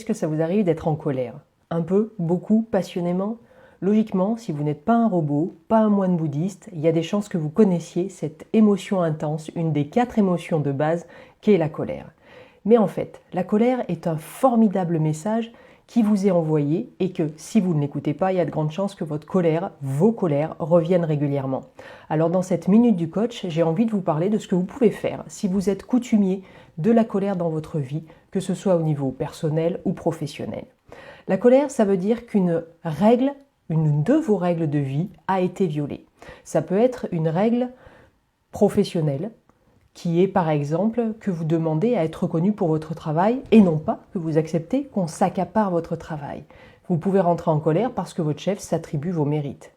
que ça vous arrive d'être en colère? Un peu, beaucoup, passionnément? Logiquement, si vous n'êtes pas un robot, pas un moine bouddhiste, il y a des chances que vous connaissiez cette émotion intense, une des 4 émotions de base, qu'est la colère. Mais en fait, la colère est un formidable message qui vous est envoyé et que si vous ne l'écoutez pas, il y a de grandes chances que votre colère, vos colères, reviennent régulièrement. Alors dans cette minute du coach, j'ai envie de vous parler de ce que vous pouvez faire si vous êtes coutumier de la colère dans votre vie, que ce soit au niveau personnel ou professionnel. La colère, ça veut dire qu'une règle, une de vos règles de vie a été violée. Ça peut être une règle professionnelle, qui est par exemple que vous demandez à être reconnu pour votre travail et non pas que vous acceptez qu'on s'accapare votre travail. Vous pouvez rentrer en colère parce que votre chef s'attribue vos mérites.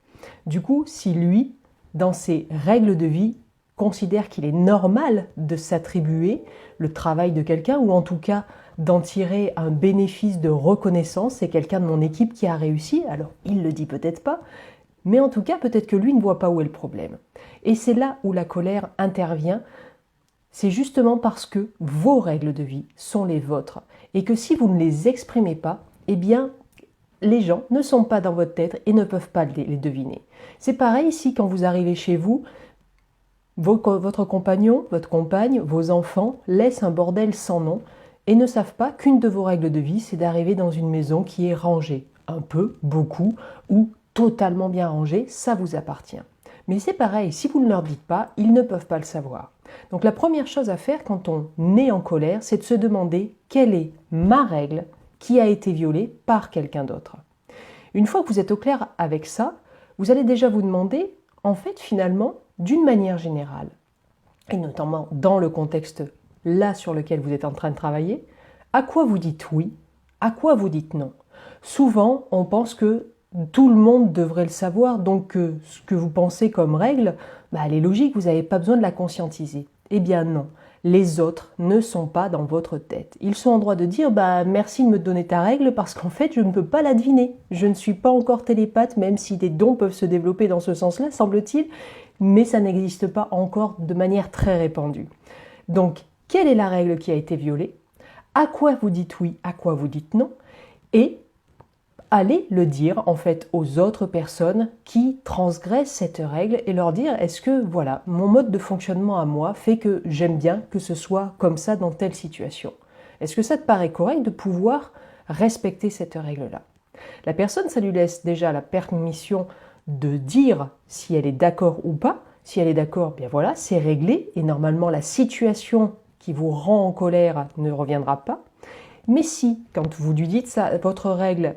Du coup, si lui, dans ses règles de vie, considère qu'il est normal de s'attribuer le travail de quelqu'un ou en tout cas d'en tirer un bénéfice de reconnaissance, c'est quelqu'un de mon équipe qui a réussi, alors il le dit peut-être pas, mais en tout cas peut-être que lui ne voit pas où est le problème. Et c'est là où la colère intervient. C'est justement parce que vos règles de vie sont les vôtres et que si vous ne les exprimez pas, eh bien, les gens ne sont pas dans votre tête et ne peuvent pas les deviner. C'est pareil ici quand vous arrivez chez vous, votre compagnon, votre compagne, vos enfants laissent un bordel sans nom et ne savent pas qu'une de vos règles de vie, c'est d'arriver dans une maison qui est rangée, un peu, beaucoup ou totalement bien rangée, ça vous appartient. Mais c'est pareil, si vous ne leur dites pas, ils ne peuvent pas le savoir. Donc la première chose à faire quand on est en colère, c'est de se demander quelle est ma règle qui a été violée par quelqu'un d'autre. Une fois que vous êtes au clair avec ça, vous allez déjà vous demander, en fait finalement, d'une manière générale, et notamment dans le contexte là sur lequel vous êtes en train de travailler, à quoi vous dites oui, à quoi vous dites non. Souvent, on pense que tout le monde devrait le savoir, donc ce que vous pensez comme règle, elle est logique, vous n'avez pas besoin de la conscientiser. Eh bien non, les autres ne sont pas dans votre tête. Ils sont en droit de dire merci de me donner ta règle parce qu'en fait je ne peux pas la deviner. Je ne suis pas encore télépathe, même si des dons peuvent se développer dans ce sens-là, semble-t-il, mais ça n'existe pas encore de manière très répandue. Donc, quelle est la règle qui a été violée? À quoi vous dites oui, à quoi vous dites non? Et allez le dire en fait aux autres personnes qui transgressent cette règle et leur dire est-ce que voilà, mon mode de fonctionnement à moi fait que j'aime bien que ce soit comme ça dans telle situation. Est-ce que ça te paraît correct de pouvoir respecter cette règle-là? La personne, ça lui laisse déjà la permission de dire si elle est d'accord ou pas. Si elle est d'accord, bien voilà, c'est réglé et normalement la situation qui vous rend en colère ne reviendra pas. Mais si, quand vous lui dites ça, votre règle,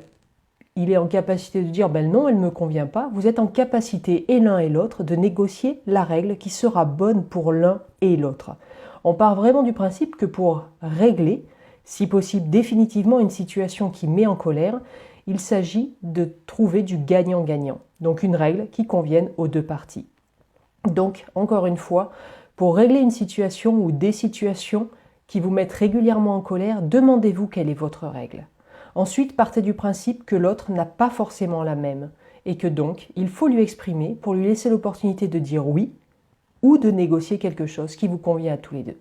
il est en capacité de dire non, elle ne me convient pas, vous êtes en capacité, et l'un et l'autre, de négocier la règle qui sera bonne pour l'un et l'autre. On part vraiment du principe que pour régler, si possible définitivement une situation qui met en colère, il s'agit de trouver du gagnant-gagnant, donc une règle qui convienne aux deux parties. Donc, encore une fois, pour régler une situation ou des situations qui vous mettent régulièrement en colère, demandez-vous quelle est votre règle. Ensuite, partez du principe que l'autre n'a pas forcément la même et que donc, il faut lui exprimer pour lui laisser l'opportunité de dire oui ou de négocier quelque chose qui vous convient à tous les deux.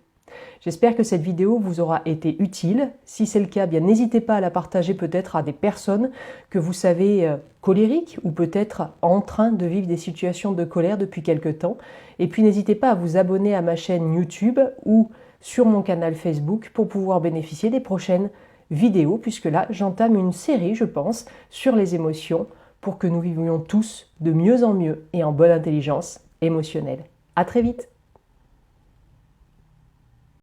J'espère que cette vidéo vous aura été utile. Si c'est le cas, bien n'hésitez pas à la partager peut-être à des personnes que vous savez colériques ou peut-être en train de vivre des situations de colère depuis quelque temps. Et puis n'hésitez pas à vous abonner à ma chaîne YouTube ou sur mon canal Facebook pour pouvoir bénéficier des prochaines vidéos, puisque là j'entame une série, je pense, sur les émotions pour que nous vivions tous de mieux en mieux et en bonne intelligence émotionnelle. À très vite!